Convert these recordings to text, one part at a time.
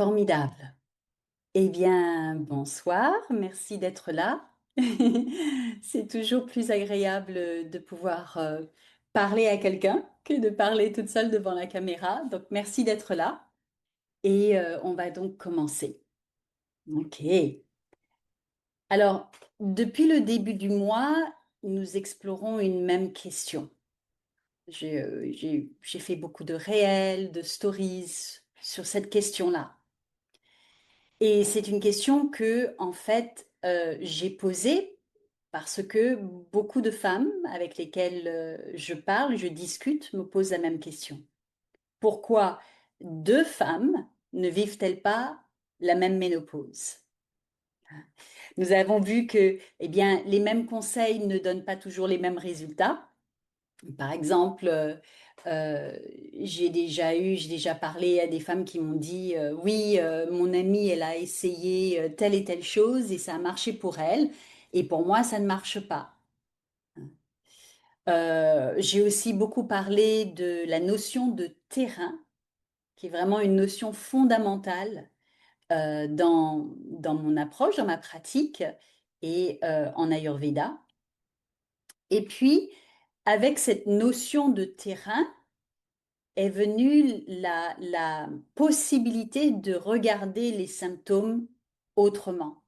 Formidable. Eh bien, bonsoir, merci d'être là. C'est toujours plus agréable de pouvoir parler à quelqu'un que de parler toute seule devant la caméra. Donc, merci d'être là. Et on va donc commencer. OK. Alors, depuis le début du mois, nous explorons une même question. J'ai fait beaucoup de réels, de stories sur cette question-là. Et c'est une question que, en fait, j'ai posée parce que beaucoup de femmes avec lesquelles je parle, je discute, me posent la même question. Pourquoi deux femmes ne vivent-elles pas la même ménopause? Nous avons vu que, eh bien, les mêmes conseils ne donnent pas toujours les mêmes résultats. Par exemple, j'ai déjà parlé à des femmes qui m'ont dit, oui, mon amie, elle a essayé telle et telle chose et ça a marché pour elle, et pour moi, ça ne marche pas. J'ai aussi beaucoup parlé de la notion de terrain, qui est vraiment une notion fondamentale dans mon approche, dans ma pratique et en Ayurveda. Et puis, avec cette notion de terrain, est venue la possibilité de regarder les symptômes autrement,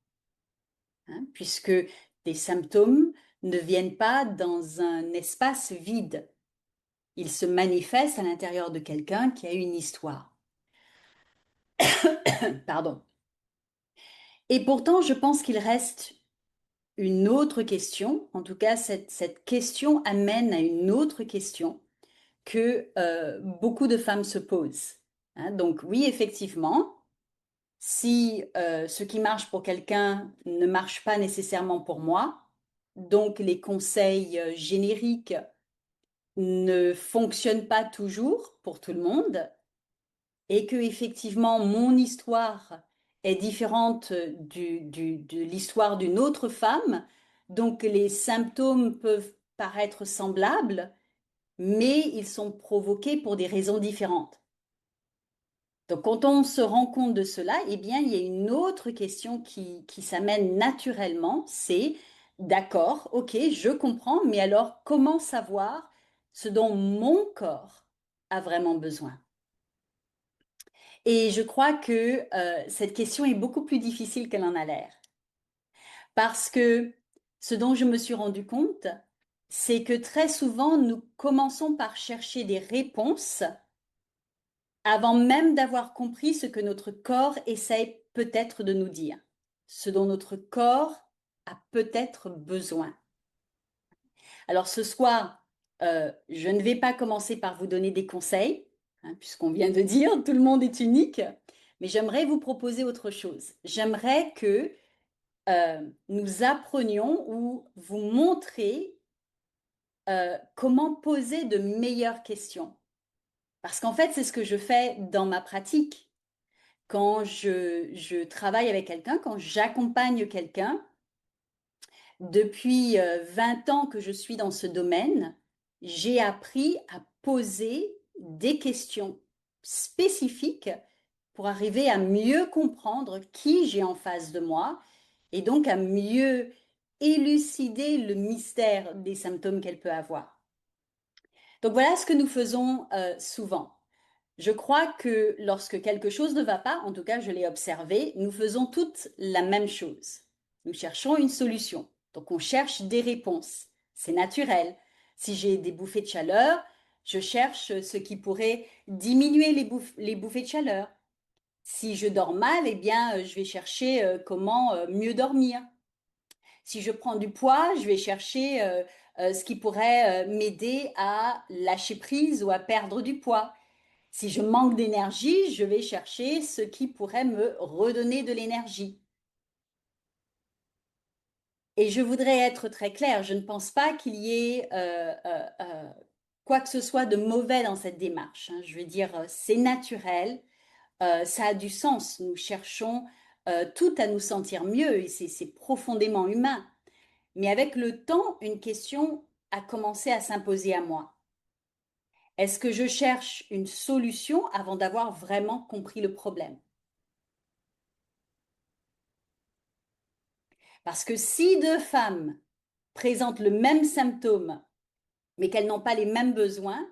hein, puisque des symptômes ne viennent pas dans un espace vide. Ils se manifestent à l'intérieur de quelqu'un qui a une histoire. Pardon. Et pourtant, je pense qu'il reste une autre question. En tout cas, cette question amène à une autre question que beaucoup de femmes se posent. Hein, donc oui, effectivement, si ce qui marche pour quelqu'un ne marche pas nécessairement pour moi, donc les conseils génériques ne fonctionnent pas toujours pour tout le monde, et que effectivement mon histoire est différente de l'histoire d'une autre femme, donc les symptômes peuvent paraître semblables, mais ils sont provoqués pour des raisons différentes. Donc, quand on se rend compte de cela, eh bien, il y a une autre question qui s'amène naturellement, c'est, d'accord, ok, je comprends, mais alors comment savoir ce dont mon corps a vraiment besoin? Et je crois que cette question est beaucoup plus difficile qu'elle en a l'air. Parce que ce dont je me suis rendu compte, c'est que très souvent, nous commençons par chercher des réponses avant même d'avoir compris ce que notre corps essaye peut-être de nous dire, ce dont notre corps a peut-être besoin. Alors ce soir, je ne vais pas commencer par vous donner des conseils, hein, puisqu'on vient de dire tout le monde est unique, mais j'aimerais vous proposer autre chose. J'aimerais que nous apprenions ou vous montrer comment poser de meilleures questions. Parce qu'en fait, c'est ce que je fais dans ma pratique. Quand je travaille avec quelqu'un, quand j'accompagne quelqu'un, depuis 20 ans que je suis dans ce domaine, j'ai appris à poser des questions spécifiques pour arriver à mieux comprendre qui j'ai en face de moi et donc à mieux élucider le mystère des symptômes qu'elle peut avoir. Donc voilà ce que nous faisons souvent. Je crois que lorsque quelque chose ne va pas, en tout cas je l'ai observé, nous faisons toutes la même chose. Nous cherchons une solution. Donc on cherche des réponses. C'est naturel. Si j'ai des bouffées de chaleur, je cherche ce qui pourrait diminuer les bouffées de chaleur. Si je dors mal, eh bien je vais chercher comment mieux dormir. Si je prends du poids, je vais chercher ce qui pourrait m'aider à lâcher prise ou à perdre du poids. Si je manque d'énergie, je vais chercher ce qui pourrait me redonner de l'énergie. Et je voudrais être très claire, je ne pense pas qu'il y ait quoi que ce soit de mauvais dans cette démarche, hein. Je veux dire, c'est naturel, ça a du sens. Nous cherchons tout à nous sentir mieux et c'est profondément humain. Mais avec le temps, une question a commencé à s'imposer à moi. Est-ce que je cherche une solution avant d'avoir vraiment compris le problème? Parce que si deux femmes présentent le même symptôme, mais qu'elles n'ont pas les mêmes besoins,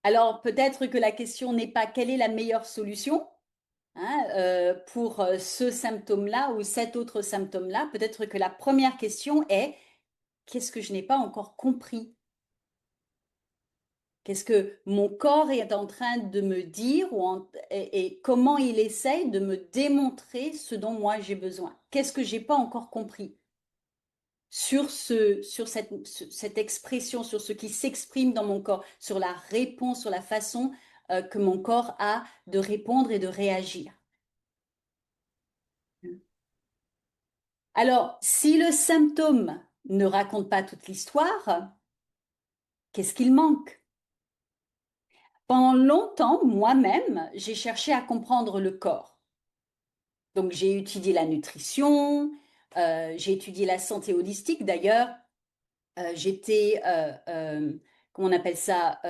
alors peut-être que la question n'est pas quelle est la meilleure solution, hein, pour ce symptôme-là ou cet autre symptôme-là. Peut-être que la première question est qu'est-ce que je n'ai pas encore compris? Qu'est-ce que mon corps est en train de me dire et comment il essaye de me démontrer ce dont moi j'ai besoin? Qu'est-ce que j'ai pas encore compris sur cette expression, sur ce qui s'exprime dans mon corps, sur la réponse, sur la façon que mon corps a de répondre et de réagir. Alors, si le symptôme ne raconte pas toute l'histoire, qu'est-ce qu'il manque? Pendant longtemps, moi-même, j'ai cherché à comprendre le corps. Donc, j'ai étudié la nutrition, j'ai étudié la santé holistique. D'ailleurs, j'étais, comment on appelle ça,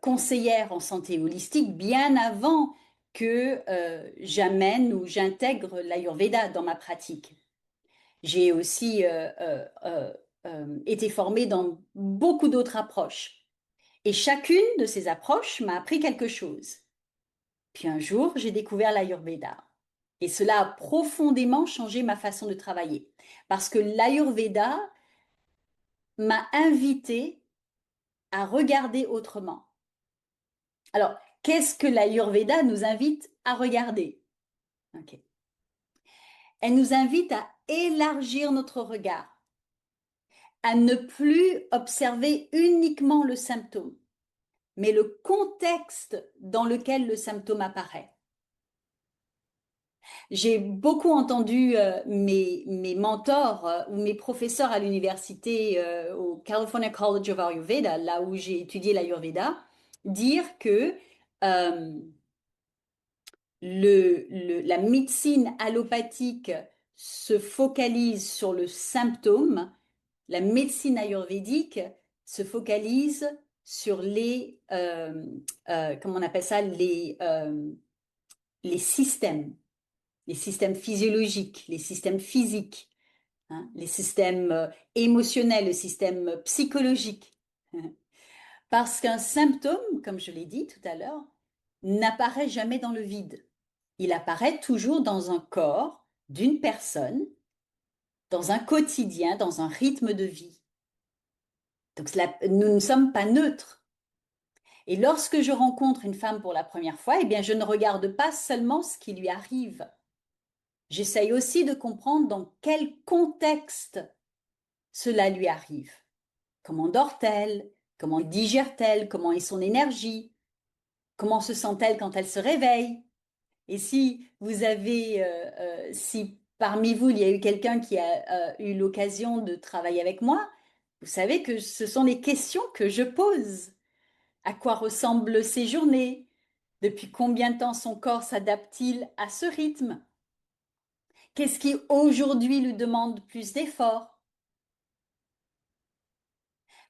conseillère en santé holistique bien avant que j'amène ou j'intègre l'Ayurveda dans ma pratique. J'ai aussi été formée dans beaucoup d'autres approches. Et chacune de ces approches m'a appris quelque chose. Puis un jour, j'ai découvert l'Ayurveda. Et cela a profondément changé ma façon de travailler. Parce que l'Ayurveda m'a invité à regarder autrement. Alors, qu'est-ce que l'Ayurveda nous invite à regarder? Ok. Elle nous invite à élargir notre regard, à ne plus observer uniquement le symptôme, mais le contexte dans lequel le symptôme apparaît. J'ai beaucoup entendu mes mentors ou mes professeurs à l'université, au California College of Ayurveda, là où j'ai étudié l'Ayurveda, dire que euh, la médecine allopathique se focalise sur le symptôme, la médecine ayurvédique se focalise sur comment on appelle ça, les systèmes, les systèmes physiologiques, les systèmes physiques, hein, les systèmes émotionnels, le système psychologique. Parce qu'un symptôme, comme je l'ai dit tout à l'heure, n'apparaît jamais dans le vide. Il apparaît toujours dans un corps d'une personne, dans un quotidien, dans un rythme de vie. Donc nous ne sommes pas neutres. Et lorsque je rencontre une femme pour la première fois, eh bien, je ne regarde pas seulement ce qui lui arrive. J'essaye aussi de comprendre dans quel contexte cela lui arrive. Comment dort-elle? Comment digère-t-elle? Comment est son énergie? Comment se sent-elle quand elle se réveille? Et si vous avez, si parmi vous, il y a eu quelqu'un qui a eu l'occasion de travailler avec moi, vous savez que ce sont les questions que je pose. À quoi ressemblent ses journées? Depuis combien de temps son corps s'adapte-t-il à ce rythme? Qu'est-ce qui aujourd'hui lui demande plus d'efforts?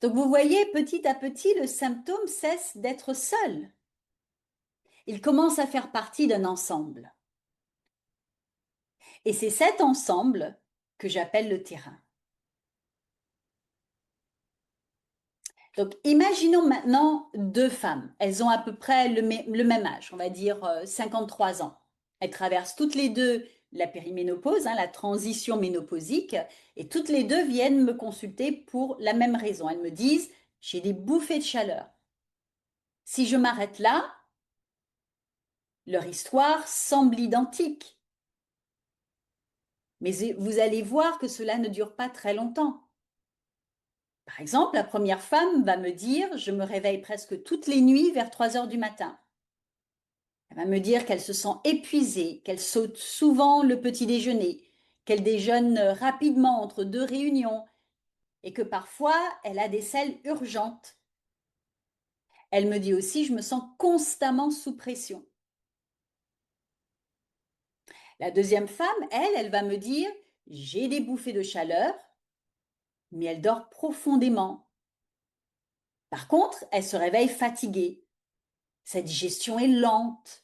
Donc vous voyez, petit à petit, le symptôme cesse d'être seul. Il commence à faire partie d'un ensemble. Et c'est cet ensemble que j'appelle le terrain. Donc, imaginons maintenant deux femmes. Elles ont à peu près le même âge, on va dire 53 ans. Elles traversent toutes les deux la périménopause, hein, la transition ménopausique, et toutes les deux viennent me consulter pour la même raison. Elles me disent, j'ai des bouffées de chaleur. Si je m'arrête là, leur histoire semble identique. Mais vous allez voir que cela ne dure pas très longtemps. Par exemple, la première femme va me dire, je me réveille presque toutes les nuits vers 3 heures du matin. Elle va me dire qu'elle se sent épuisée, qu'elle saute souvent le petit déjeuner, qu'elle déjeune rapidement entre deux réunions et que parfois elle a des selles urgentes. Elle me dit aussi, je me sens constamment sous pression. La deuxième femme, elle va me dire, j'ai des bouffées de chaleur, mais elle dort profondément. Par contre, elle se réveille fatiguée. Sa digestion est lente.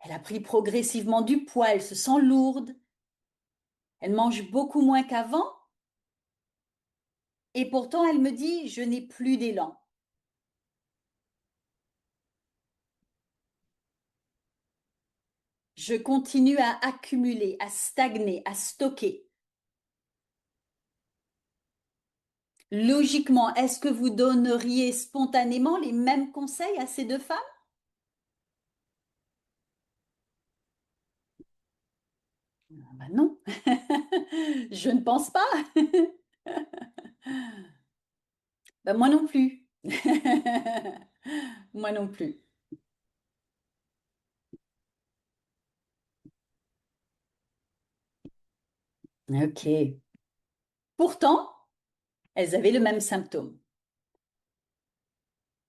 Elle a pris progressivement du poids, elle se sent lourde. Elle mange beaucoup moins qu'avant et pourtant elle me dit, je n'ai plus d'élan. Je continue à accumuler, à stagner, à stocker. Logiquement, est-ce que vous donneriez spontanément les mêmes conseils à ces deux femmes? Ah ben non, je ne pense pas. Ben moi non plus. Moi non plus. Ok. Pourtant, elles avaient le même symptôme.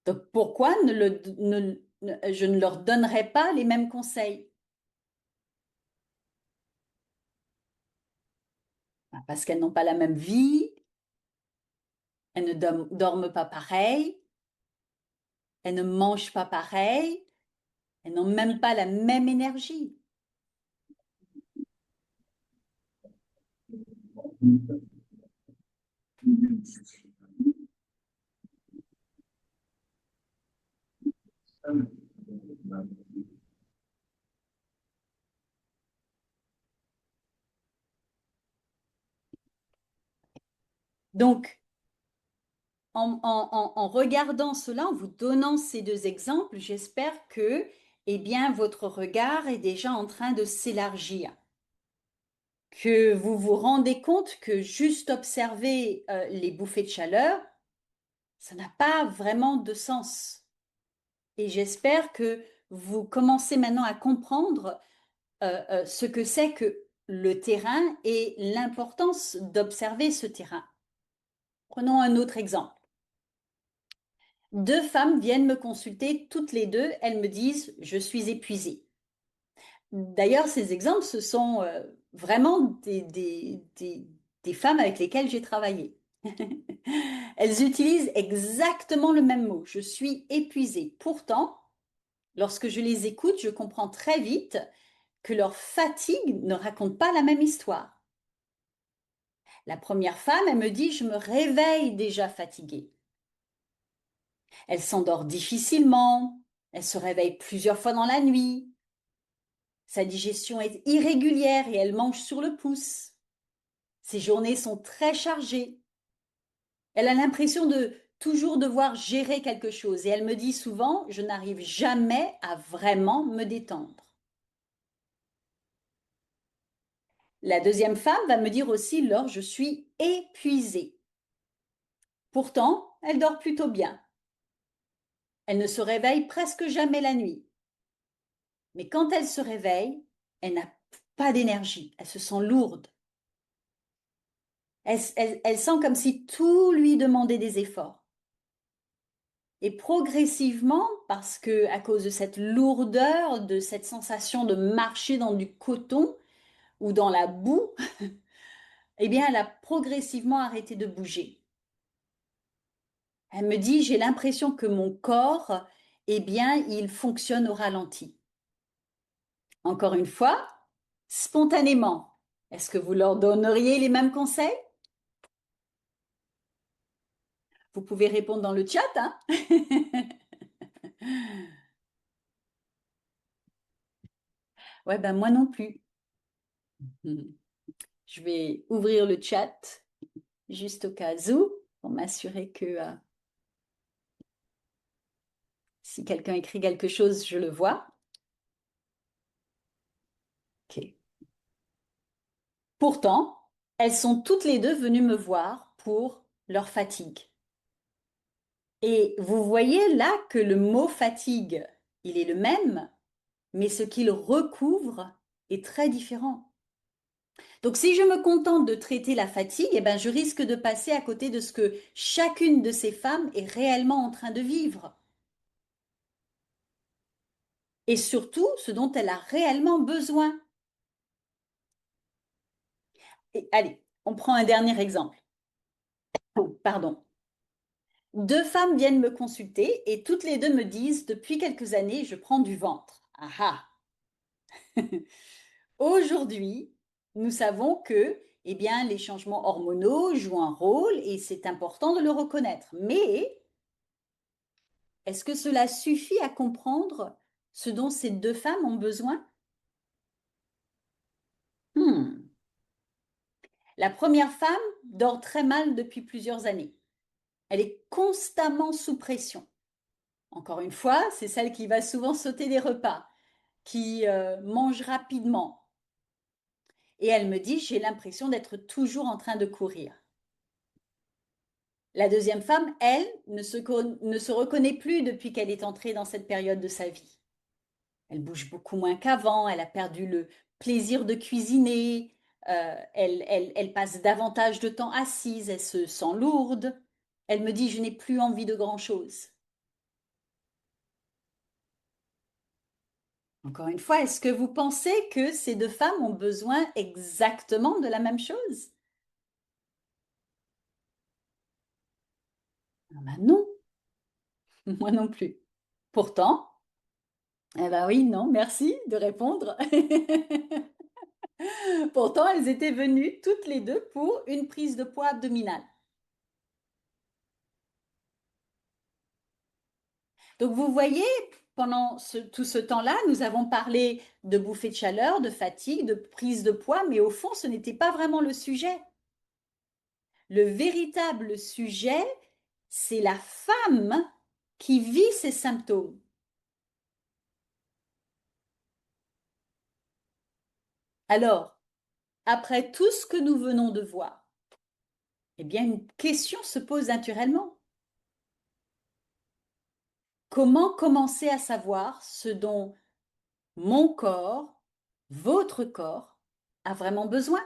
Donc pourquoi je ne leur donnerais pas les mêmes conseils? Ben, parce qu'elles n'ont pas la même vie, elles ne dorment pas pareil, elles ne mangent pas pareil, elles n'ont même pas la même énergie. Donc, en regardant cela, en vous donnant ces deux exemples, j'espère que, eh bien, votre regard est déjà en train de s'élargir, que vous vous rendez compte que juste observer les bouffées de chaleur, ça n'a pas vraiment de sens. Et j'espère que vous commencez maintenant à comprendre ce que c'est que le terrain et l'importance d'observer ce terrain. Prenons un autre exemple. Deux femmes viennent me consulter, toutes les deux, elles me disent, je suis épuisée. D'ailleurs, ces exemples, ce sont vraiment des femmes avec lesquelles j'ai travaillé. Elles utilisent exactement le même mot, je suis épuisée. Pourtant, lorsque je les écoute, je comprends très vite que leur fatigue ne raconte pas la même histoire. La première femme, elle me dit, je me réveille déjà fatiguée. Elle s'endort difficilement, elle se réveille plusieurs fois dans la nuit, sa digestion est irrégulière et elle mange sur le pouce. Ses journées sont très chargées. Elle a l'impression de toujours devoir gérer quelque chose et elle me dit souvent, je n'arrive jamais à vraiment me détendre. La deuxième femme va me dire aussi, Laure, je suis épuisée. Pourtant, elle dort plutôt bien. Elle ne se réveille presque jamais la nuit. Mais quand elle se réveille, elle n'a pas d'énergie. Elle se sent lourde. Elle sent comme si tout lui demandait des efforts. Et progressivement, parce que à cause de cette lourdeur, de cette sensation de marcher dans du coton ou dans la boue, eh bien, elle a progressivement arrêté de bouger. Elle me dit, j'ai l'impression que mon corps, eh bien, il fonctionne au ralenti. Encore une fois, spontanément, est-ce que vous leur donneriez les mêmes conseils? Vous pouvez répondre dans le chat, hein? Ouais, ben moi non plus. Mhm. Je vais ouvrir le chat juste au cas où pour m'assurer que si quelqu'un écrit quelque chose, je le vois. Ok. Pourtant, elles sont toutes les deux venues me voir pour leur fatigue. Et vous voyez là que le mot fatigue, il est le même, mais ce qu'il recouvre est très différent. Donc si je me contente de traiter la fatigue, eh ben, je risque de passer à côté de ce que chacune de ces femmes est réellement en train de vivre. Et surtout ce dont elle a réellement besoin. Et allez, on prend un dernier exemple. Oh, pardon. Deux femmes viennent me consulter et toutes les deux me disent, depuis quelques années, je prends du ventre. Ah ah. Aujourd'hui, nous savons que, eh bien, les changements hormonaux jouent un rôle et c'est important de le reconnaître. Mais est-ce que cela suffit à comprendre ce dont ces deux femmes ont besoin? Hmm. La première femme dort très mal depuis plusieurs années. Elle est constamment sous pression. Encore une fois, c'est celle qui va souvent sauter des repas, qui mange rapidement. Et elle me dit, j'ai l'impression d'être toujours en train de courir. La deuxième femme, elle, ne se reconnaît plus depuis qu'elle est entrée dans cette période de sa vie. Elle bouge beaucoup moins qu'avant, elle a perdu le plaisir de cuisiner, elle passe davantage de temps assise, elle se sent lourde. Elle me dit, je n'ai plus envie de grand-chose. Encore une fois, est-ce que vous pensez que ces deux femmes ont besoin exactement de la même chose? Ah ben non, moi non plus. Pourtant, eh ben oui, non, merci de répondre. Pourtant, elles étaient venues toutes les deux pour une prise de poids abdominale. Donc vous voyez, pendant tout ce temps-là, nous avons parlé de bouffée de chaleur, de fatigue, de prise de poids, mais au fond, ce n'était pas vraiment le sujet. Le véritable sujet, c'est la femme qui vit ces symptômes. Alors, après tout ce que nous venons de voir, eh bien, une question se pose naturellement. Comment commencer à savoir ce dont mon corps, votre corps, a vraiment besoin?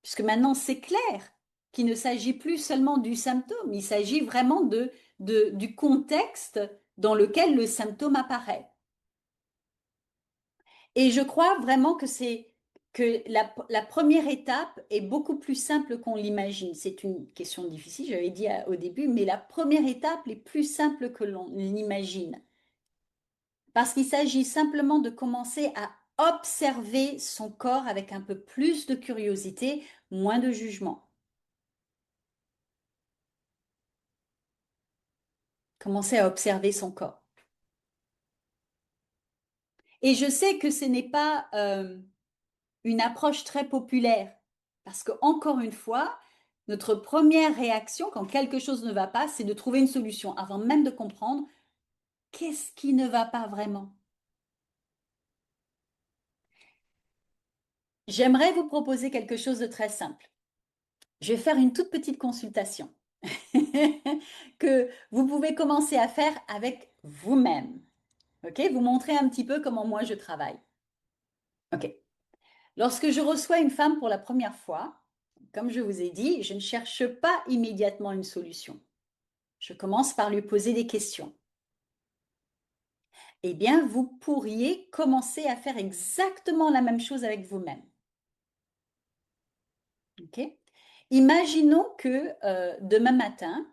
Puisque maintenant c'est clair qu'il ne s'agit plus seulement du symptôme, il s'agit vraiment du contexte dans lequel le symptôme apparaît. Et je crois vraiment que c'est que la première étape est beaucoup plus simple qu'on l'imagine. C'est une question difficile, j'avais dit au début, mais la première étape est plus simple que l'on l'imagine. Parce qu'il s'agit simplement de commencer à observer son corps avec un peu plus de curiosité, moins de jugement. Commencer à observer son corps. Et je sais que ce n'est pas une approche très populaire, parce que encore une fois, notre première réaction quand quelque chose ne va pas, c'est de trouver une solution, avant même de comprendre qu'est-ce qui ne va pas vraiment. J'aimerais vous proposer quelque chose de très simple. Je vais faire une toute petite consultation que vous pouvez commencer à faire avec vous-même. OK? Vous montrer un petit peu comment moi je travaille. OK. Lorsque je reçois une femme pour la première fois, comme je vous ai dit, je ne cherche pas immédiatement une solution. Je commence par lui poser des questions. Eh bien, vous pourriez commencer à faire exactement la même chose avec vous-même. OK? Imaginons que demain matin,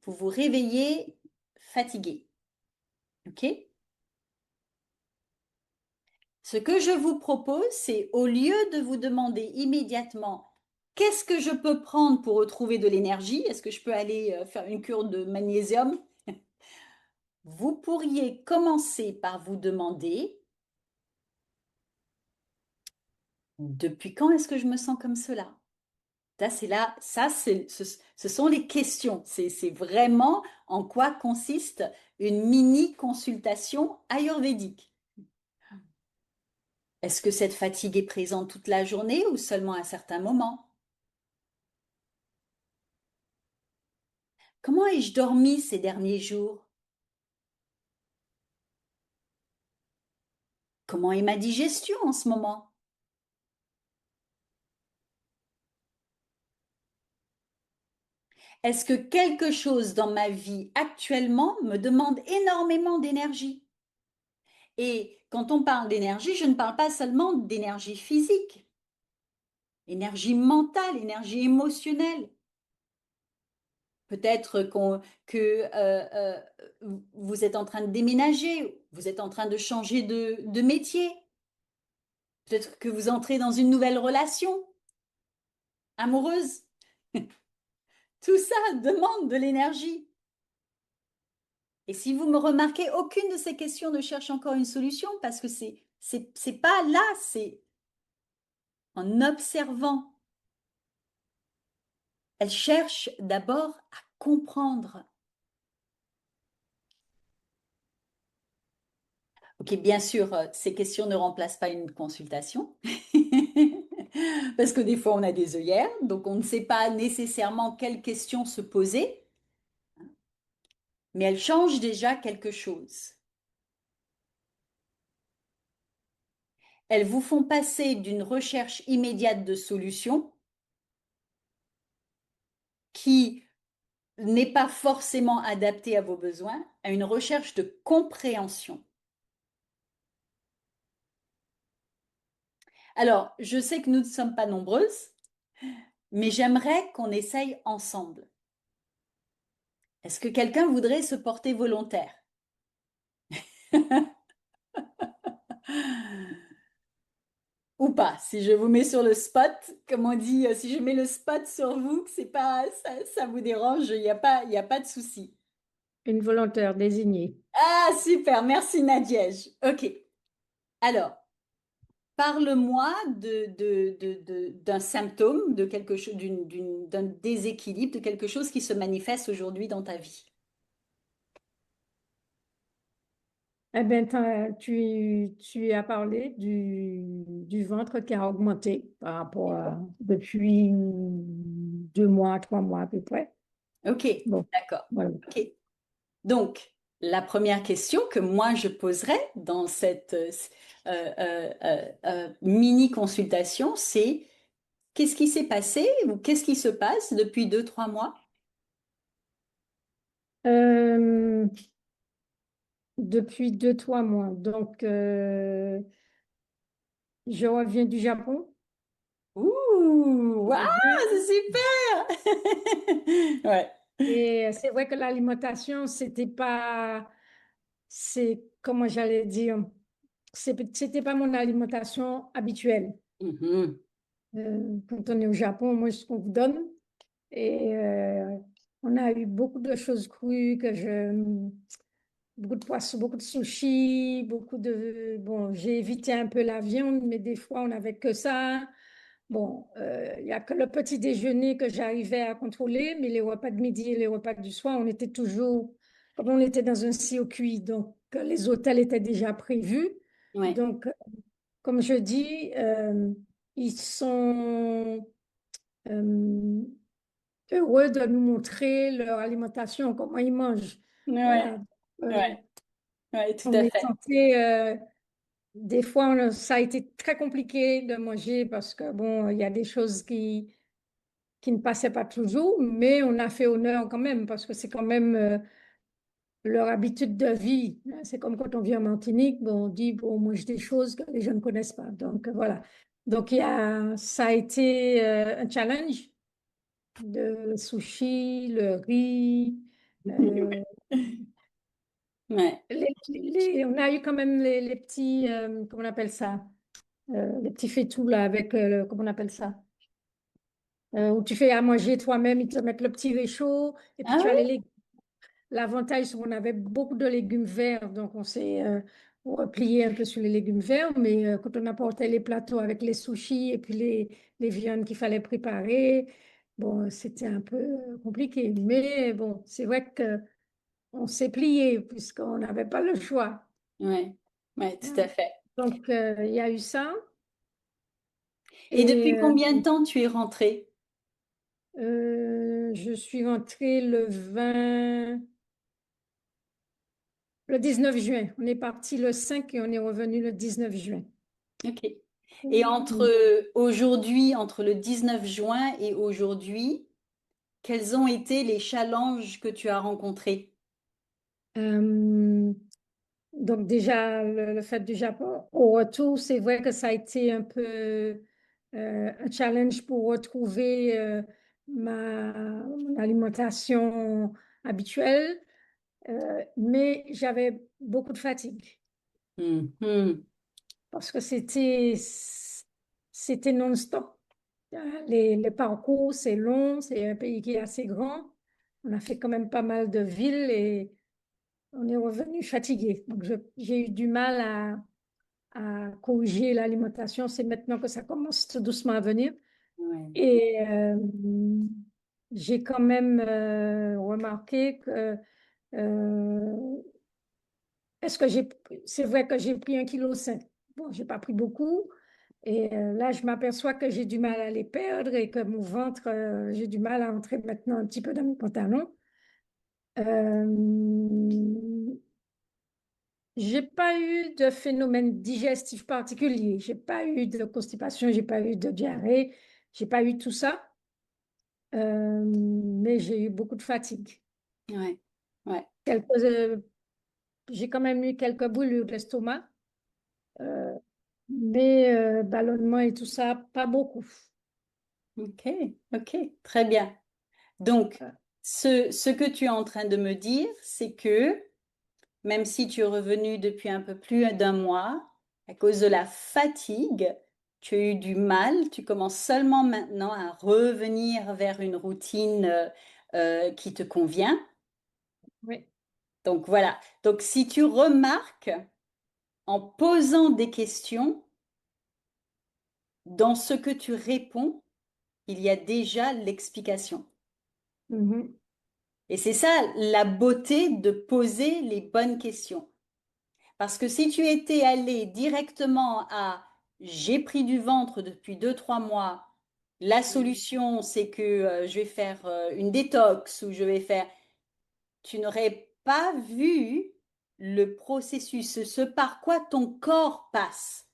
vous vous réveillez fatigué. OK? Ce que je vous propose, c'est au lieu de vous demander immédiatement qu'est-ce que je peux prendre pour retrouver de l'énergie, est-ce que je peux aller faire une cure de magnésium? Vous pourriez commencer par vous demander depuis quand est-ce que je me sens comme cela? Ça, c'est là, ça, ce sont les questions. C'est vraiment en quoi consiste une mini consultation ayurvédique. Est-ce que cette fatigue est présente toute la journée ou seulement à certains moments? Comment ai-je dormi ces derniers jours? Comment est ma digestion en ce moment? Est-ce que quelque chose dans ma vie actuellement me demande énormément d'énergie? Et quand on parle d'énergie, je ne parle pas seulement d'énergie physique, énergie mentale, énergie émotionnelle. Peut-être que vous êtes en train de déménager, vous êtes en train de changer de métier. Peut-être que vous entrez dans une nouvelle relation amoureuse. Tout ça demande de l'énergie. Et si vous me remarquez, aucune de ces questions ne cherche encore une solution parce que c'est pas là, c'est en observant. Elle cherche d'abord à comprendre. Ok, bien sûr, ces questions ne remplacent pas une consultation. Parce que des fois, on a des œillères, donc on ne sait pas nécessairement quelles questions se poser, mais elles changent déjà quelque chose. Elles vous font passer d'une recherche immédiate de solutions qui n'est pas forcément adaptée à vos besoins, à une recherche de compréhension. Alors, je sais que nous ne sommes pas nombreuses, mais j'aimerais qu'on essaye ensemble. Est-ce que quelqu'un voudrait se porter volontaire? Ou pas? Si je vous mets sur le spot, comme on dit, si je mets le spot sur vous, que c'est pas, ça vous dérange, il y a pas de souci. Une volontaire désignée. Ah, super, merci Nadège. Ok. Alors, parle-moi d'un symptôme, de quelque chose, d'un déséquilibre, de quelque chose qui se manifeste aujourd'hui dans ta vie. Eh bien, tu as parlé du ventre qui a augmenté par rapport à depuis 2 mois, 3 mois à peu près. Ok, Bon, d'accord. voilà. Ok. Donc, la première question que moi je poserais dans cette mini consultation, c'est qu'est-ce qui s'est passé ou qu'est-ce qui se passe depuis 2, 3 mois? Euh, Depuis 2, 3 mois. Donc, je reviens du Japon. Ouh, waouh, Mhm. c'est super! Ouais. Et c'est vrai que l'alimentation, comment j'allais dire, c'était pas mon alimentation habituelle. Mhm. Quand on est au Japon, moi, ce qu'on vous donne. Et on a eu beaucoup de choses crues beaucoup de poissons, beaucoup de sushis, bon, j'ai évité un peu la viande, mais des fois, on n'avait que ça. Bon, il n'y a que le petit déjeuner que j'arrivais à contrôler, mais les repas de midi et les repas du soir, on était toujours, comme on était dans un circuit, donc les hôtels étaient déjà prévus. Ouais. Donc, comme je dis, ils sont euh, heureux de nous montrer leur alimentation, comment ils mangent. Ouais. Voilà. Euh, Ouais. Ouais, tout on à est fait. tenté, des fois, ça a été très compliqué de manger parce que, bon, il y a des choses qui ne passaient pas toujours, mais on a fait honneur quand même parce que c'est quand même leur habitude de vie. C'est comme quand on vient en Martinique, bon, on dit, bon, on mange des choses que les gens ne connaissent pas. Donc, voilà. Donc, ça a été un challenge de sushi, le riz. euh, Ouais. on a eu quand même les petits, comment on appelle ça? Les petits faitous là avec, comment on appelle ça? Où tu fais à manger toi-même, ils te mettent le petit réchaud et puis Ah tu as les oui? légumes. L'avantage, c'est qu'on avait beaucoup de légumes verts, donc on s'est replié un peu sur les légumes verts, mais quand on apportait les plateaux avec les sushis et puis les viandes qu'il fallait préparer, bon, c'était un peu compliqué. Mais bon, c'est vrai que on s'est plié puisqu'on n'avait pas le choix. Ouais. Ouais, tout Hein. à fait. Donc, il y a eu ça. Et Et depuis combien de temps tu es rentrée? je suis rentrée le 19 juin. On est parti le 5 et on est revenu le 19 juin. Ok. Et entre Mhm. aujourd'hui, entre le 19 juin et aujourd'hui, quels ont été les challenges que tu as rencontrés? Euh, donc déjà, le fait du Japon. Au retour, c'est vrai que ça a été un peu un challenge pour retrouver mon alimentation habituelle, mais j'avais beaucoup de fatigue. Mhm. parce que c'était non-stop. Les parcours, c'est long, c'est un pays qui est assez grand. On a fait quand même pas mal de villes et on est revenu fatigué. Donc, j'ai eu du mal à corriger l'alimentation. C'est maintenant que ça commence tout doucement à venir. Ouais, Et j'ai quand même remarqué que euh, est-ce que c'est vrai que j'ai pris 1,5 kg. Bon, j'ai pas pris beaucoup. Et là, je m'aperçois que j'ai du mal à les perdre et que mon ventre, j'ai du mal à entrer maintenant un petit peu dans mes pantalons. Euh, j'ai pas eu de phénomène digestif particulier. J'ai pas eu de constipation, j'ai pas eu de diarrhée, j'ai pas eu tout ça. Mais j'ai eu beaucoup de fatigue. ouais, ouais. Quelques, j'ai quand même eu quelques brûlures d'estomac, euh, mais ballonnement et tout ça, pas beaucoup. Ok, ok, très bien. Donc, Euh, ce que tu es en train de me dire, c'est que même si tu es revenu depuis un peu plus d'un mois, à cause de la fatigue, tu as eu du mal, tu commences seulement maintenant à revenir vers une routine qui te convient. oui. Donc voilà. Donc si tu remarques en posant des questions, dans ce que tu réponds, il y a déjà l'explication. Mhm. Et c'est ça la beauté de poser les bonnes questions. Parce que si tu étais allé directement à j'ai pris du ventre depuis 2, 3 mois, la solution c'est que je vais faire une détox ou je vais faire, tu n'aurais pas vu le processus, ce par quoi ton corps passe.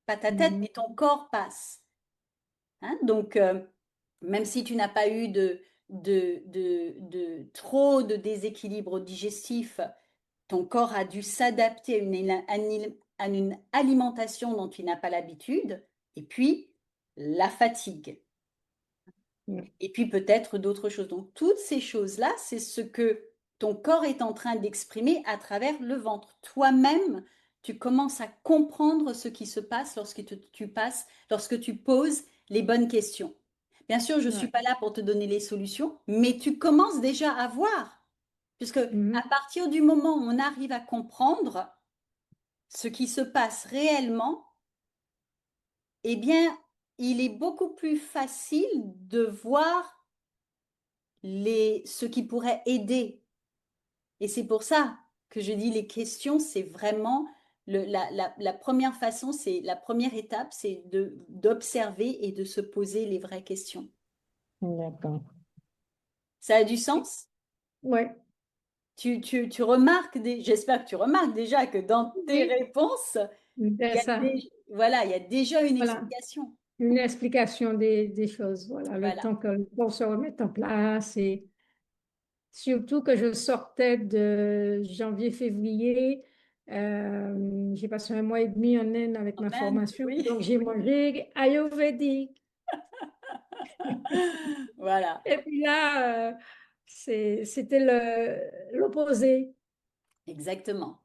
Pas ta tête, Mhm. mais ton corps passe. Hein. Donc, même si tu n'as pas eu de trop de déséquilibre digestif, ton corps a dû s'adapter à une alimentation dont tu n'as pas l'habitude, et puis la fatigue, Mhm. et puis peut-être d'autres choses. Donc toutes ces choses-là, c'est ce que ton corps est en train d'exprimer à travers le ventre. Toi-même, tu commences à comprendre ce qui se passe lorsque tu poses les bonnes questions. Bien sûr, je ne suis Ouais. pas là pour te donner les solutions, mais tu commences déjà à voir, puisque à Mhm. partir du moment où on arrive à comprendre, ce qui se passe réellement, eh bien, il est beaucoup plus facile de voir ce qui pourrait aider. Et c'est pour ça que je dis les questions, c'est vraiment la première façon, c'est la première étape, c'est d'observer et de se poser les vraies questions. D'accord. Ça a du sens? Ouais. Tu remarques, j'espère que tu remarques déjà que dans tes Oui, réponses, c'est ça. voilà, il y a déjà une Voilà. explication. Une explication des choses. Voilà, le Voilà. temps que le corps se remette en place et surtout que je sortais de janvier-février. J'ai passé 1 mois et demi en Inde avec ma Amen. formation. Oui. Donc, j'ai mangé ayurvédique. Voilà. Et puis là, c'était l'opposé. Exactement.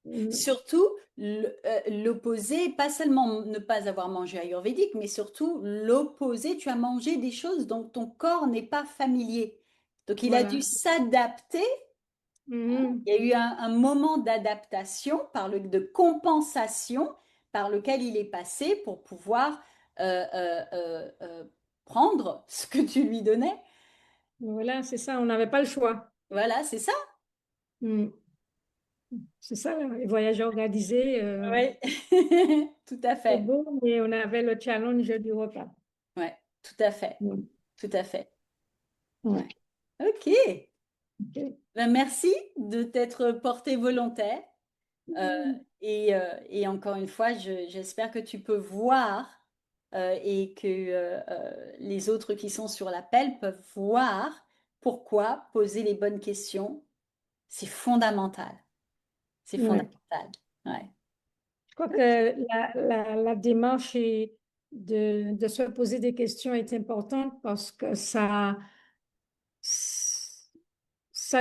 Mm. Surtout, l'opposé, pas seulement ne pas avoir mangé ayurvédique, mais surtout l'opposé, tu as mangé des choses dont ton corps n'est pas familier. Donc, il a dû Voilà. s'adapter. Mhm. Il y a eu un moment d'adaptation, de compensation par lequel il est passé pour pouvoir euh, euh, prendre ce que tu lui donnais. Voilà, c'est ça, on n'avait pas le choix. Voilà, c'est ça. Mm. C'est ça, les voyages organisés, Oui, tout à c'est fait. beau, mais on avait le challenge du repas. Ouais, tout à fait. Mm. Tout à fait. Ouais. Ok. Ok. Ben, merci de t'être porté volontaire. Euh, Mm. et encore une fois, j'espère que tu peux voir et que les autres qui sont sur l'appel peuvent voir pourquoi poser les bonnes questions, c'est fondamental. C'est Ouais. fondamental. Ouais. Je crois que la démarche de se poser des questions est importante parce que ça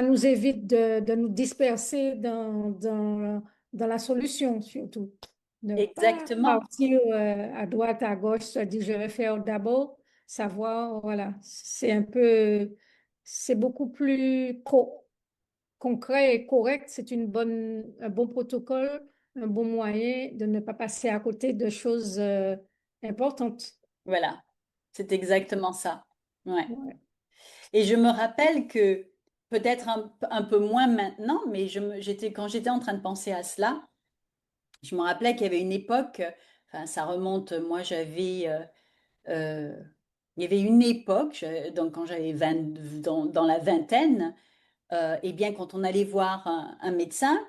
nous évite de nous disperser dans la solution, surtout. Ne pas Exactement. partir à droite, à gauche, se dire je vais faire d'abord, savoir, voilà, c'est beaucoup plus concret et correct. C'est un bon protocole, un bon moyen de ne pas passer à côté de choses importantes. Voilà. C'est exactement ça. Ouais. Ouais. Et je me rappelle que peut-être un peu moins maintenant, mais quand j'étais en train de penser à cela, je me rappelais qu'il y avait une époque, enfin ça remonte, moi euh, il y avait une époque, donc quand j'avais 20, dans la vingtaine, eh bien quand on allait voir un médecin,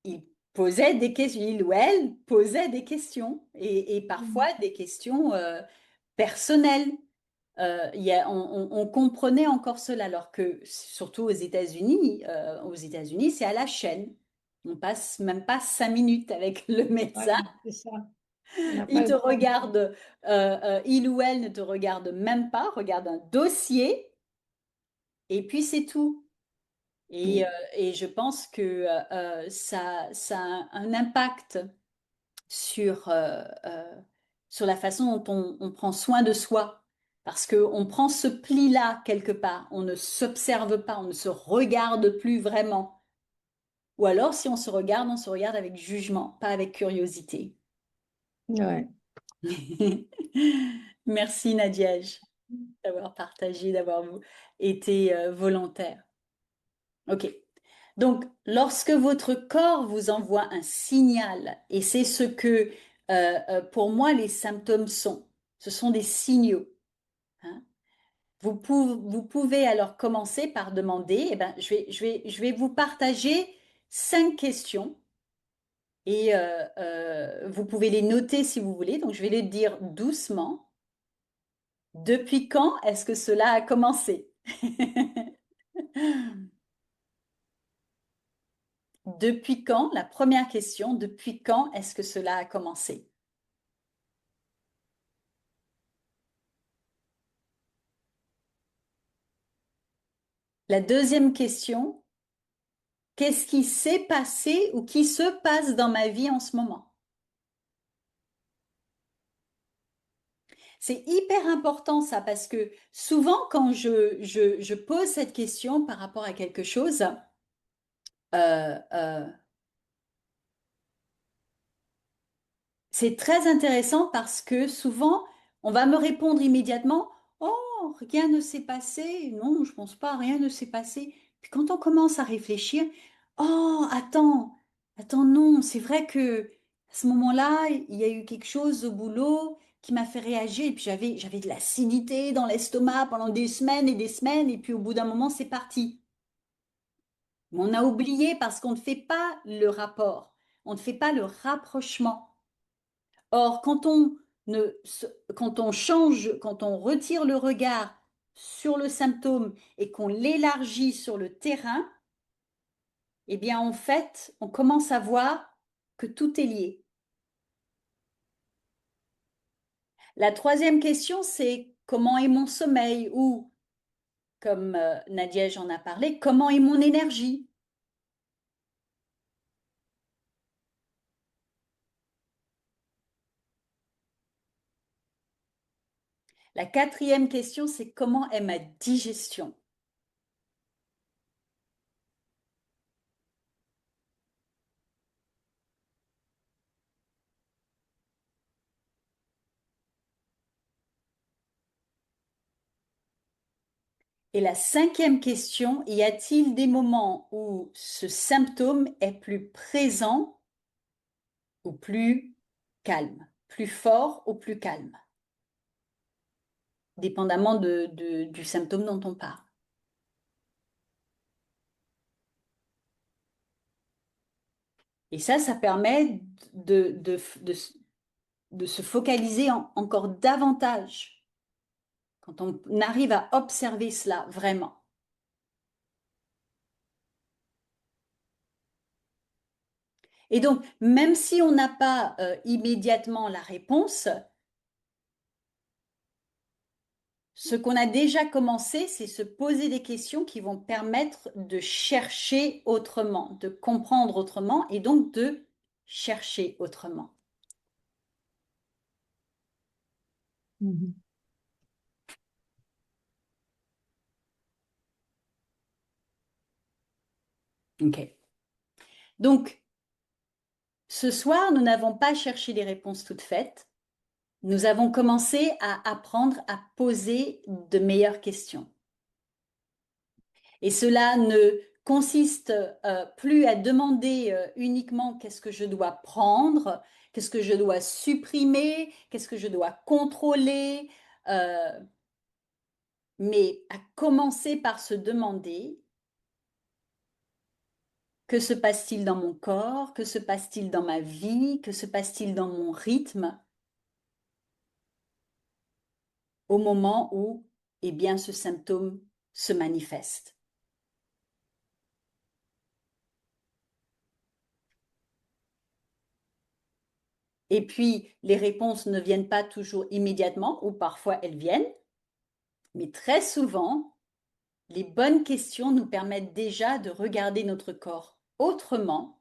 il posait des questions, il ou elle posait des questions, et parfois Mm. des questions personnelles. On comprenait encore cela, alors que surtout aux États-Unis, c'est à la chaîne. On passe même pas 5 minutes avec le médecin. Voilà, c'est ça. On n'a pas Il le te temps. regarde, il ou elle ne te regarde même pas, regarde un dossier et puis c'est tout. Et, euh, Mm. et je pense que ça a un impact sur la façon dont on prend soin de soi. Parce qu'on prend ce pli-là quelque part, on ne s'observe pas, on ne se regarde plus vraiment. Ou alors, si on se regarde avec jugement, pas avec curiosité. Ouais. Merci Nadiège d'avoir partagé, d'avoir été volontaire. Ok. Donc, lorsque votre corps vous envoie un signal, et c'est ce que pour moi les symptômes sont, ce sont des signaux, hein. Vous pouvez alors commencer par demander, eh ben, je vais vous partager 5 questions et vous pouvez les noter si vous voulez. Donc, je vais les dire doucement. Depuis quand est-ce que cela a commencé? Depuis quand, la première question, depuis quand est-ce que cela a commencé? La deuxième question, qu'est-ce qui s'est passé ou qui se passe dans ma vie en ce moment? C'est hyper important ça parce que souvent quand je pose cette question par rapport à quelque chose, euh, euh, c'est très intéressant parce que souvent, on va me répondre immédiatement, oh, rien ne s'est passé. Non, je pense pas, rien ne s'est passé. Puis quand on commence à réfléchir, oh, attends, non, c'est vrai que à ce moment-là, il y a eu quelque chose au boulot qui m'a fait réagir. Et puis j'avais de l'acidité dans l'estomac pendant des semaines et des semaines. Et puis au bout d'un moment, c'est parti. Mais on a oublié parce qu'on ne fait pas le rapport. On ne fait pas le rapprochement. Or, quand on change, quand on retire le regard sur le symptôme et qu'on l'élargit sur le terrain, eh bien, en fait, on commence à voir que tout est lié. La troisième question, c'est comment est mon sommeil ou, comme Nadia j'en a parlé, comment est mon énergie? La quatrième question, c'est comment est ma digestion? Et la cinquième question, y a-t-il des moments où ce symptôme est plus présent ou plus calme, plus fort ou plus calme, dépendamment du symptôme dont on parle. Et ça permet de se focaliser encore davantage quand on arrive à observer cela vraiment. Et donc, même si on n'a pas immédiatement la réponse, ce qu'on a déjà commencé, c'est se poser des questions qui vont permettre de chercher autrement, de comprendre autrement et donc de chercher autrement. Mhm. OK. Donc, ce soir, nous n'avons pas cherché les réponses toutes faites. Nous avons commencé à apprendre à poser de meilleures questions. Et cela ne consiste plus à demander uniquement qu'est-ce que je dois prendre, qu'est-ce que je dois supprimer, qu'est-ce que je dois contrôler, euh, mais à commencer par se demander que se passe-t-il dans mon corps, que se passe-t-il dans ma vie, que se passe-t-il dans mon rythme au moment où, eh bien, ce symptôme se manifeste. Et puis, les réponses ne viennent pas toujours immédiatement, ou parfois elles viennent, mais très souvent, les bonnes questions nous permettent déjà de regarder notre corps autrement.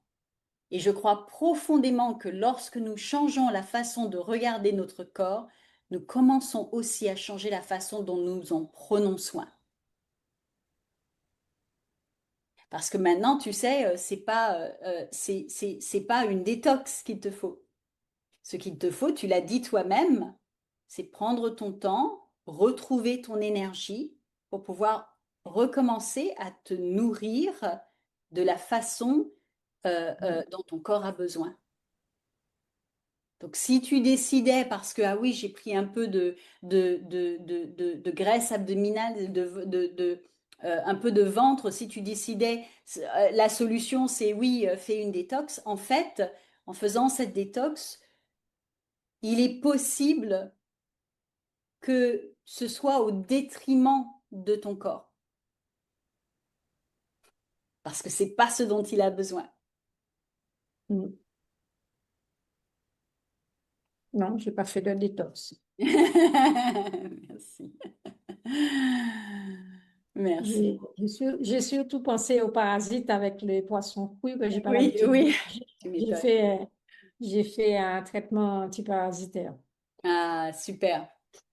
Et je crois profondément que lorsque nous changeons la façon de regarder notre corps, nous commençons aussi à changer la façon dont nous en prenons soin. Parce que maintenant, tu sais, c'est pas une détox qu'il te faut. Ce qu'il te faut, tu l'as dit toi-même, c'est prendre ton temps, retrouver ton énergie pour pouvoir recommencer à te nourrir de la façon dont ton corps a besoin. Donc, si tu décidais, parce que, ah oui, j'ai pris un peu de graisse abdominale, un peu de ventre, si tu décidais, la solution, c'est oui, fais une détox. En fait, en faisant cette détox, il est possible que ce soit au détriment de ton corps, parce que c'est pas ce dont il a besoin. Mhm. Non, j'ai pas fait de détox. Merci. Merci. J'ai surtout pensé aux parasites avec les poissons crus que j'ai pas Oui, l'habitude. oui, J'ai tu j'ai m'étonnes. fait, j'ai fait un traitement antiparasitaire. Ah, super.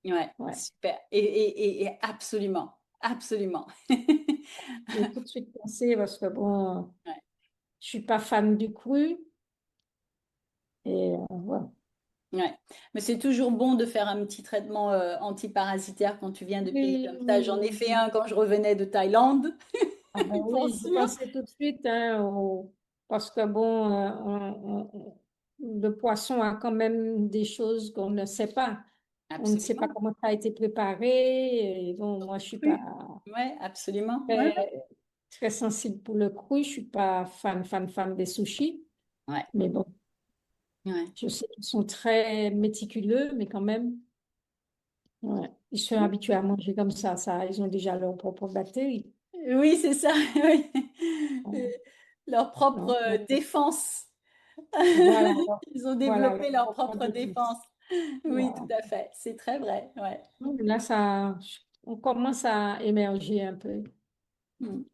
Ouais, Ouais. super. Et absolument, absolument. J'ai tout de suite pensé parce que bon, Ouais, je suis pas fan du cru et voilà. ouais. Mais c'est toujours bon de faire un petit traitement antiparasitaire quand tu viens de pays Oui, comme ça. oui, J'en ai oui, fait oui. un quand je revenais de Thaïlande, Ah ben pour oui, j'ai sûr. pensé tout de suite hein, parce que bon, le poisson a quand même des choses qu'on ne sait pas. On ne sait pas Absolument. comment ça a été préparé. Et bon, moi, je suis pas Oui, ouais, absolument. Ouais, très, très sensible pour le cru. Je suis pas fan des sushis. ouais, Mais bon, ouais. je sais qu'ils sont très méticuleux, mais quand même, ouais, ils sont Ouais. habitués à manger comme ça. Ils ont déjà leurs propres bactéries. Oui, c'est ça. Oui. Euh, Ouais. Leur propre Non, défense. voilà, Ils ont voilà développé leur leur propre propre défense. défense. Oui, tout Voilà. à fait. C'est très vrai. Ouais. Donc là, on commence à émerger un peu Mm.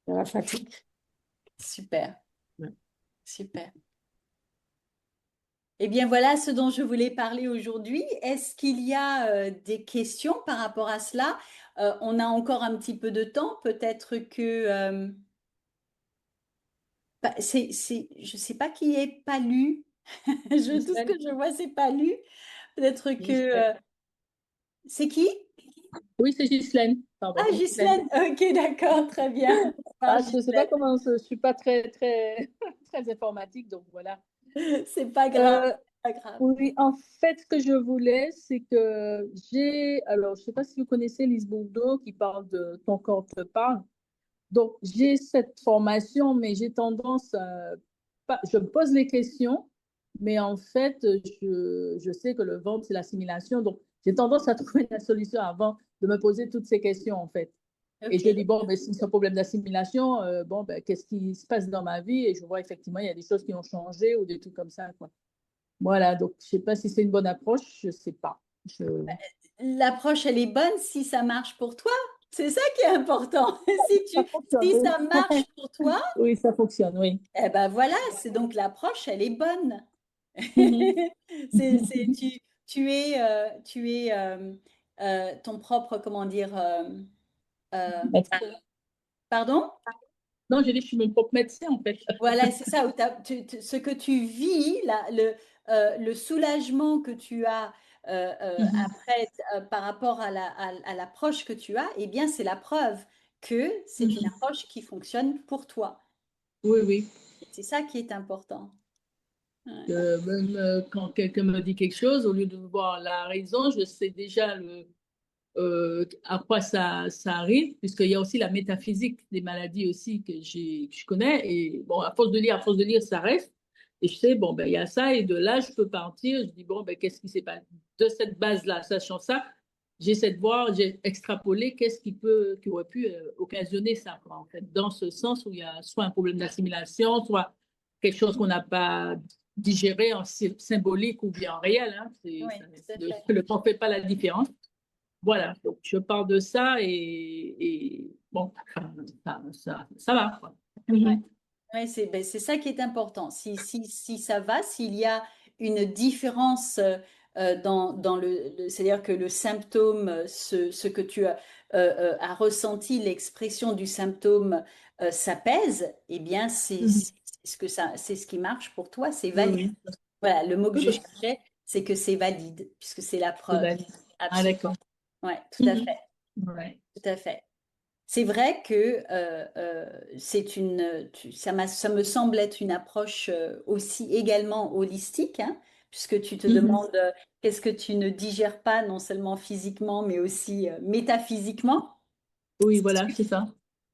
de la fatigue. Super, Ouais. super. Eh bien, voilà ce dont je voulais parler aujourd'hui. Est-ce qu'il y a des questions par rapport à cela? On a encore un petit peu de temps. Peut-être que je ne sais pas qui est pas lu. Tout ce que Ghislaine, je vois, c'est pas lu. Peut-être que Ghislaine. c'est qui? Oui, c'est Ghislaine. Ah, Pardon, Ghislaine. Ghislaine. Ok, d'accord, très bien. Bonsoir, Ah, je ne sais pas Ghislaine. comment, je suis pas très, très, très informatique, donc voilà. C'est pas grave, Euh, c'est pas grave. oui, en fait, ce que je voulais, c'est que alors, je ne sais pas si vous connaissez Lise Bourbeau qui parle de Ton corps te parle. Donc, j'ai cette formation, mais j'ai tendance à, je me pose les questions, mais en fait, je sais que le ventre, c'est l'assimilation. Donc, j'ai tendance à trouver la solution avant de me poser toutes ces questions, en fait. Et Ok, je dis, bon, ben, si c'est un problème d'assimilation, bon, ben, qu'est-ce qui se passe dans ma vie? Et je vois effectivement, il y a des choses qui ont changé ou des trucs comme ça, quoi. Voilà, donc je ne sais pas si c'est une bonne approche, je ne sais pas. Je... l'approche, elle est bonne si ça marche pour toi. C'est ça qui est important. Si Ça tu, fonctionne, si oui. ça marche pour toi, Oui, ça fonctionne, oui. eh ben voilà, c'est donc l'approche, elle est bonne. Mhm. C'est, tu, tu es ton propre, comment dire, euh, Médecin. pardon? Non, j'ai dit, je suis mon propre médecin, en fait. Voilà, c'est ça, où ce que tu vis, le soulagement que tu as Mhm. après par rapport à l'approche que tu as, eh bien, c'est la preuve que c'est une Mhm. approche qui fonctionne pour toi. Oui, oui. Et c'est ça qui est important. Ouais. Même quand quelqu'un me dit quelque chose, au lieu de voir la raison, je sais déjà à quoi ça arrive, puisqu'il y a aussi la métaphysique des maladies aussi que je connais. Et bon, à force de lire, ça reste. Et je sais, bon, ben, il y a ça, et de là, je peux partir. Je dis, bon, ben, qu'est-ce qui s'est passé? De cette base-là, sachant ça, j'essaie de voir, j'ai extrapolé qui aurait pu occasionner ça, quoi, en fait, dans ce sens où il y a soit un problème d'assimilation, soit quelque chose qu'on n'a pas digéré en symbolique ou bien en réel. Hein. Oui, tout à fait. Le temps ne fait pas la différence. Voilà, donc je parle de ça et bon, ça va, quoi. Ouais. Mhm. Ouais, c'est ça qui est important. Si ça va, s'il y a une différence dans c'est-à-dire que le symptôme, ce que tu as ressenti, l'expression du symptôme s'apaise, eh bien, Mhm. c'est ce qui marche pour toi, c'est Oui, valide. oui. Voilà, le mot que Oui, je oui, cherchais, c'est que c'est valide, puisque c'est la c'est preuve. valide. Ah, Absolument. d'accord. Ouais, tout à Mhm. fait, Ouais. tout à fait. C'est vrai que ça me semble être une approche aussi également holistique, hein, puisque tu te Mhm. demandes qu'est-ce que tu ne digères pas, non seulement physiquement, mais aussi métaphysiquement. Oui, voilà, c'est ça.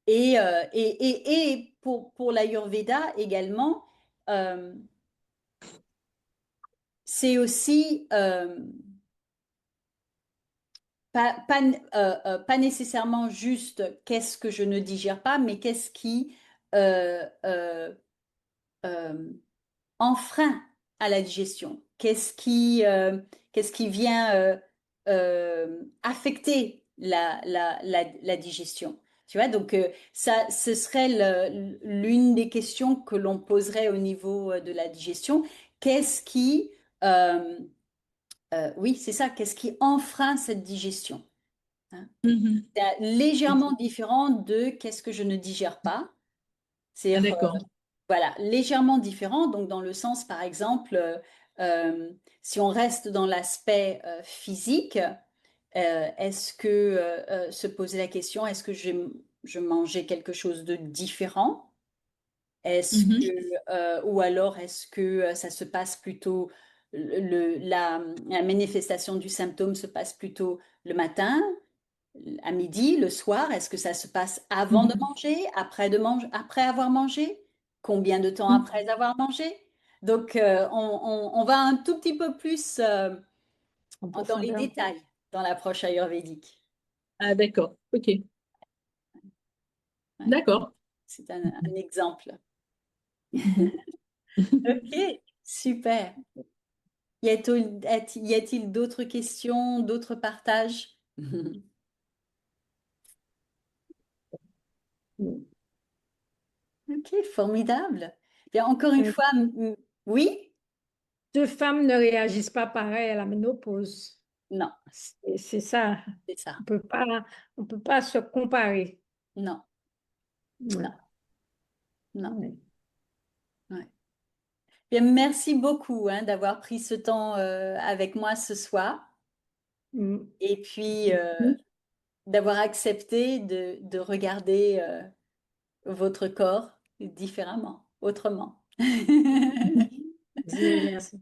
Et pour l'Ayurveda également, euh, c'est aussi pas nécessairement juste qu'est-ce que je ne digère pas, mais qu'est-ce qui euh, enfreint à la digestion? Qu'est-ce qui vient affecter la digestion? Tu vois, donc ça, ce serait l'une des questions que l'on poserait au niveau de la digestion. Qu'est-ce qui, euh, oui, c'est ça, qu'est-ce qui enfreint cette digestion? Hein. Mhm. C'est légèrement différent de qu'est-ce que je ne digère pas. C'est Ah, d'accord. voilà, légèrement différent, donc dans le sens, par exemple, si on reste dans l'aspect physique, est-ce que se poser la question, est-ce que je mangeais quelque chose de différent? Est-ce que, Mhm. ou alors est-ce que ça se passe plutôt, la manifestation du symptôme se passe plutôt le matin, à midi, le soir? Est-ce que ça se passe avant de Mhm. manger, après avoir mangé? Combien de temps Mhm. après avoir mangé? Donc, on va un tout petit peu plus En dans les profondeur. détails dans l'approche ayurvédique. Ah, d'accord. OK. Ouais, D'accord. c'est un exemple. Mhm. Ok, super. Y a-t-il d'autres questions, d'autres partages? Ok, formidable. Bien, encore une Euh, fois, oui? Deux femmes ne réagissent pas pareil à la ménopause. Non, C'est ça. c'est ça. On peut pas se comparer. Non, Ouais. non, non. Ouais. Ouais. Bien, merci beaucoup hein, d'avoir pris ce temps avec moi ce soir Mm. et puis d'avoir accepté de regarder votre corps différemment, autrement. Merci.